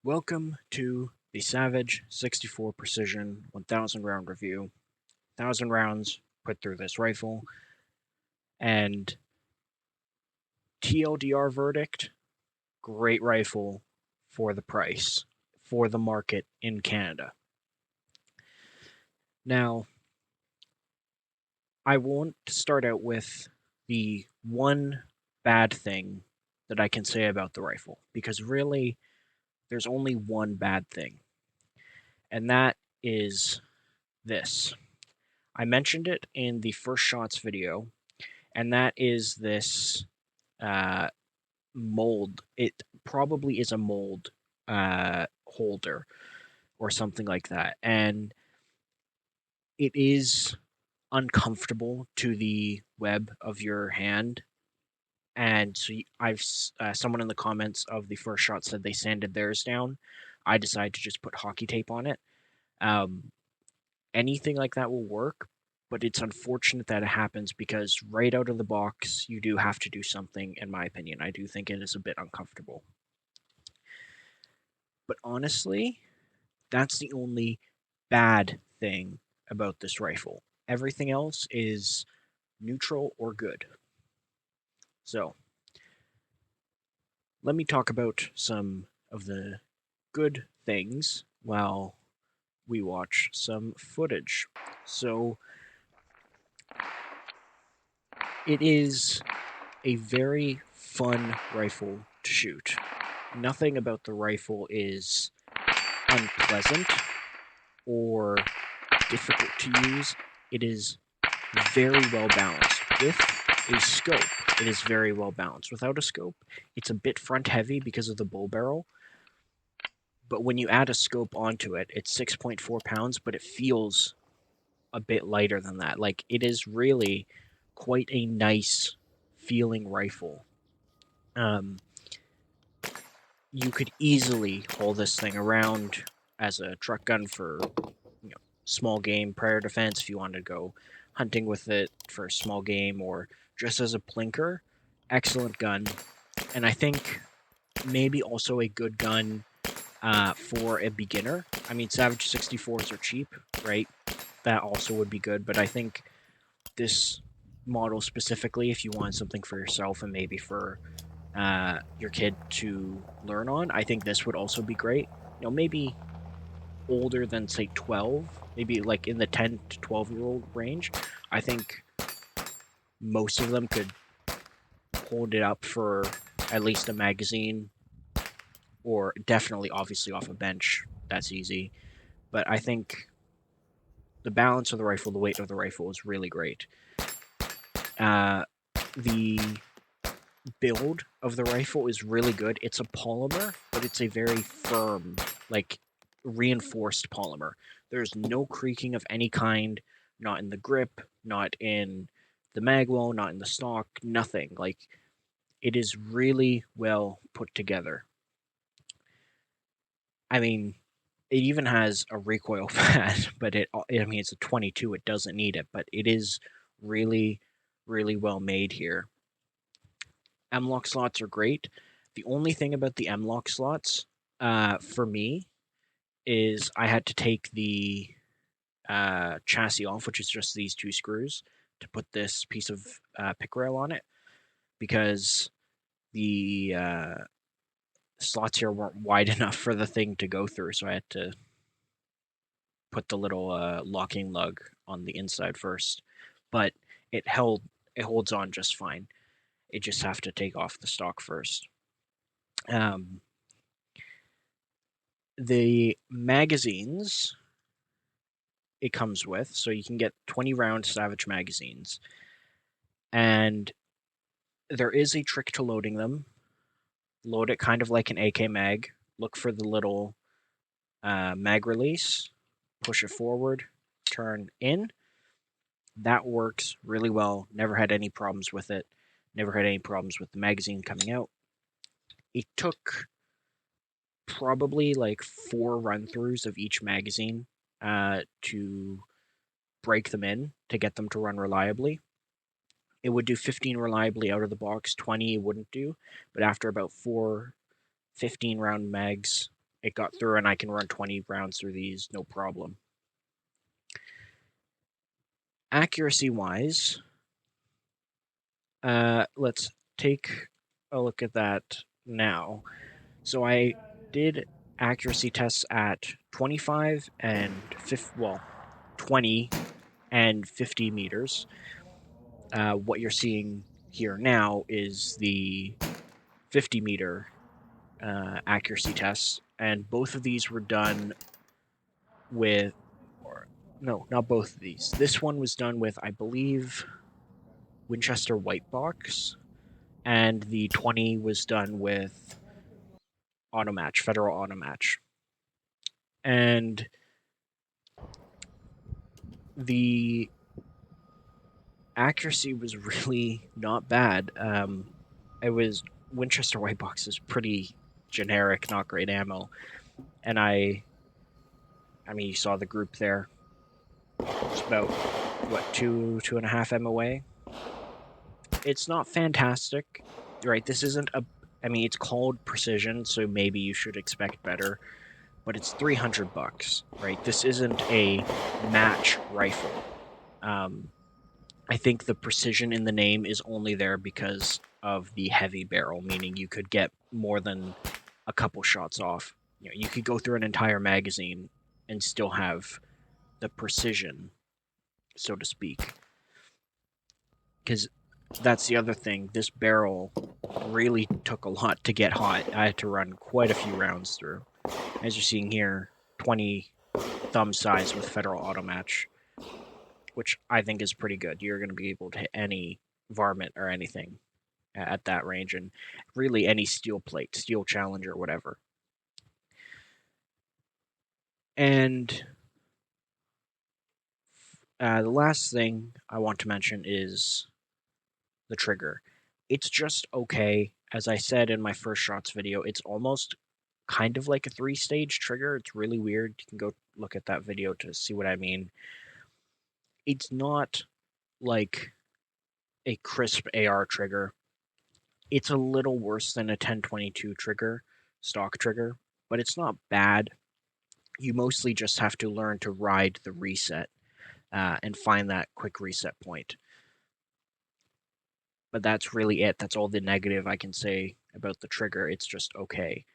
Welcome to the Savage 64 Precision 1000 round review. 1000 rounds put through this rifle, and TLDR verdict, great rifle for the price, for the market in Canada. Now, I want to start out with the one bad thing that I can say about the rifle, because really, there's only one bad thing, and that is this. I mentioned it in the first shots video, and that is this uh, mold. It probably is a mold holder or something like that, and it is uncomfortable to the web of your hand. And so I've someone in the comments of the first shot said they sanded theirs down. I decided to just put hockey tape on it. Um, Anything like that will work, but it's unfortunate that it happens because right out of the box, you do have to do something, in my opinion. I do think it is a bit uncomfortable. But honestly, that's the only bad thing about this rifle. Everything else is neutral or good. So, let me talk about some of the good things while we watch some footage. So, it is a very fun rifle to shoot. Nothing about the rifle is unpleasant or difficult to use. It is very well balanced. With a scope, it is very well balanced. Without a scope, it's a bit front heavy because of the bull barrel. But when you add a scope onto it, it's 6.4 pounds, but it feels a bit lighter than that. Like, it is really quite a nice feeling rifle. You could easily haul this thing around as a truck gun for small game prayer defense if you wanted to go hunting with it for a small game, or just as a plinker. Excellent gun, and I think maybe also a good gun for a beginner. I mean, Savage 64s are cheap, right? That also would be good, but I think this model specifically, if you want something for yourself and maybe for your kid to learn on, I think this would also be great. Maybe older than, say, 12, maybe like in the 10 to 12-year-old range. I think most of them could hold it up for at least a magazine, or definitely, obviously, off a bench. That's easy. But I think the balance of the rifle, the weight of the rifle is really great. The build of the rifle is really good. It's a polymer, but it's a very firm, like reinforced polymer. There's no creaking of any kind, not in the grip, not in the magwell, not in the stock, nothing. Like, it is really well put together. I mean, it even has a recoil pad, but it's a 22. It doesn't need it, but it is really, really well made here. M-lock slots are great. The only thing about the M-lock slots, for me, is I had to take the chassis off, which is just these two screws, to put this piece of pick rail on it, because the slots here weren't wide enough for the thing to go through, so I had to put the little locking lug on the inside first. But it holds on just fine. You just have to take off the stock first. The magazines it comes with, so you can get 20 round Savage magazines, and there is a trick to loading them. Load it kind of like an AK mag. Look for the little mag release, push it forward, turn in. That works really well. Never had any problems with it. Never had any problems with the magazine coming out. It took probably like 4 run-throughs of each magazine to break them in to get them to run reliably. It would do 15 reliably out of the box, 20 it wouldn't do, but after about 4 15-round mags, it got through, and I can run 20 rounds through these no problem. Accuracy-wise, let's take a look at that now. So I did accuracy tests at 25 and 20 and 50 meters. What you're seeing here now is the 50-meter accuracy tests, and both of these were done with, or no, not both of these. This one was done with, I believe, Winchester White Box, and the 20 was done with Automatch, Federal Automatch. And the accuracy was really not bad. It was Winchester White Box is pretty generic, not great ammo, and I mean, you saw the group there. It's about what 2.5 MOA. It's not fantastic, right? This isn't a. I mean, it's called precision, so maybe you should expect better, but it's $300, right? This isn't a match rifle. I think the precision in the name is only there because of the heavy barrel, meaning you could get more than a couple shots off. You know, you could go through an entire magazine and still have the precision, so to speak. Because that's the other thing. This barrel really took a lot to get hot. I had to run quite a few rounds through. As you're seeing here, 20 thumb size with Federal Automatch, which I think is pretty good. You're going to be able to hit any varmint or anything at that range, and really any steel plate, steel challenger, whatever. And the last thing I want to mention is the trigger. It's just okay. As I said in my first shots video, it's almost kind of like a 3-stage trigger. It's really weird. You can go look at that video to see what I mean. It's not like a crisp AR trigger. It's a little worse than a 1022 trigger, stock trigger, but it's not bad. You mostly just have to learn to ride the reset and find that quick reset point. But that's really it. That's all the negative I can say about the trigger. It's just okay.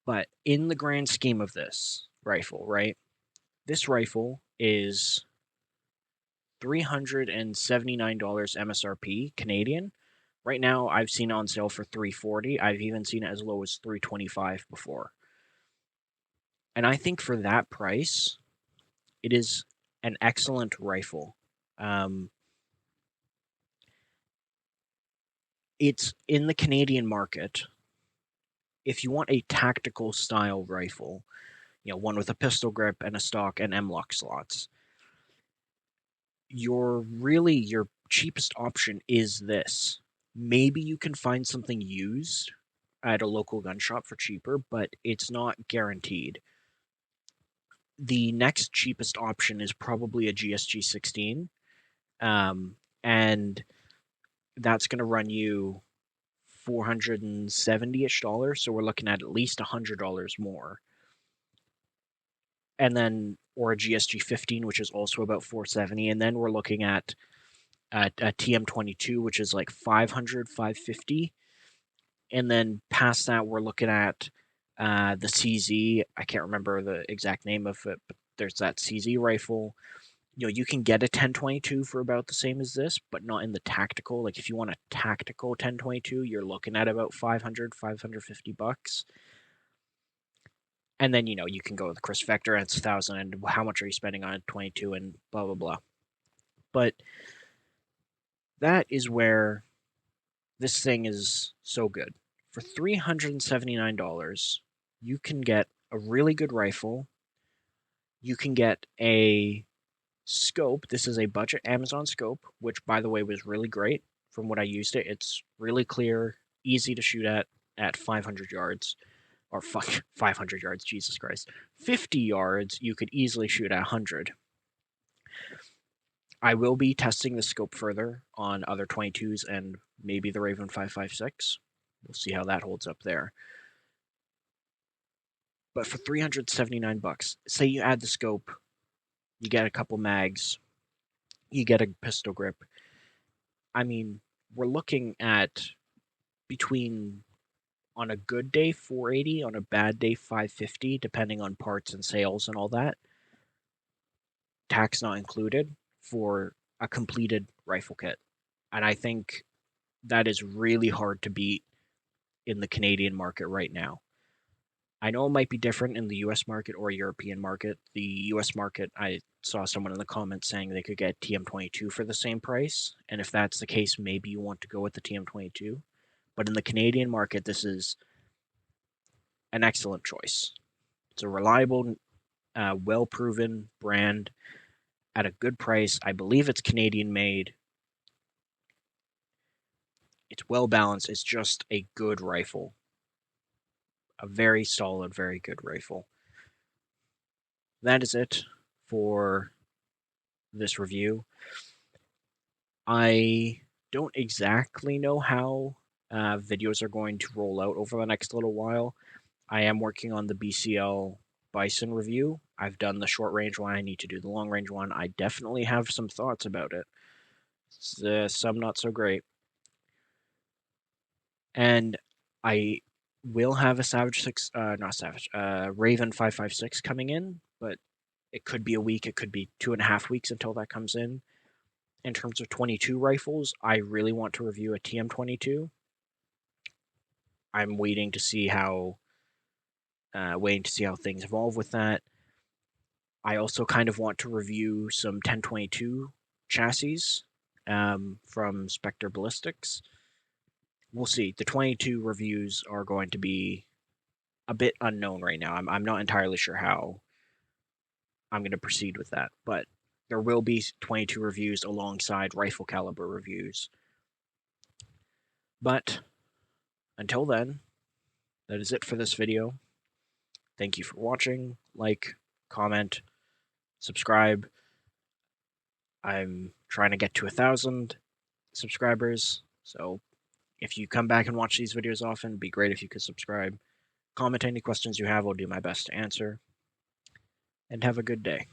But in the grand scheme of this rifle, right? This rifle is $379 MSRP Canadian. Right now, I've seen it on sale for $340. I've even seen it as low as $325 before. And I think for that price, it is an excellent rifle. It's in the Canadian market. If you want a tactical style rifle, you know, one with a pistol grip and a stock and M-lock slots, your cheapest option is this. Maybe you can find something used at a local gun shop for cheaper, but it's not guaranteed. The next cheapest option is probably a GSG 16, and that's going to run you $470-ish. So we're looking at least $100 more. And then, or a GSG 15, which is also about $470, and then we're looking at a TM22, which is like $500, $550, and then past that we're looking at the CZ. I can't remember the exact name of it, but there's that CZ rifle. You know, you can get a 1022 for about the same as this, but not in the tactical. Like if you want a tactical 1022, you're looking at about $550. And then, you know, you can go with Chris Vector and it's 1,000, and how much are you spending on a 22 and blah, blah, blah. But that is where this thing is so good. For $379, you can get a really good rifle. You can get a scope. This is a budget Amazon scope, which, by the way, was really great from what I used it. It's really clear, easy to shoot at 500 yards. Or 500 yards, Jesus Christ. 50 yards, you could easily shoot at 100. I will be testing the scope further on other 22s and maybe the Raven 5.56. We'll see how that holds up there. But for 379 bucks, say you add the scope, you get a couple mags, you get a pistol grip. I mean, we're looking at between, on a good day 480, on a bad day 550, depending on parts and sales and all that, tax not included, for a completed rifle kit. And I think that is really hard to beat in the Canadian market right now. I know it might be different in the US market or European market. The US market, I saw someone in the comments saying they could get TM22 for the same price. And if that's the case, maybe you want to go with the TM22. But in the Canadian market, this is an excellent choice. It's a reliable, well proven brand at a good price. I believe it's Canadian made. It's well balanced. It's just a good rifle. A very solid, very good rifle. That is it for this review. I don't exactly know how videos are going to roll out over the next little while. I am working on the BCL Bison review. I've done the short range one. I need to do the long range one. I definitely have some thoughts about it. Some not so great. And I will have a Savage 6, not Savage, Raven 556 coming in, but it could be a week, it could be 2.5 weeks until that comes in. In terms of 22 rifles, I really want to review a TM22. I'm waiting to see how things evolve with that. I also kind of want to review some 1022 chassis from Spectre Ballistics. We'll see. The 22 reviews are going to be a bit unknown right now. I'm not entirely sure how I'm going to proceed with that, but there will be 22 reviews alongside rifle caliber reviews. But until then, that is it for this video. Thank you for watching. Like, comment, subscribe. I'm trying to get to 1,000 subscribers, so if you come back and watch these videos often, it'd be great if you could subscribe. Comment any questions you have, I'll do my best to answer. And have a good day.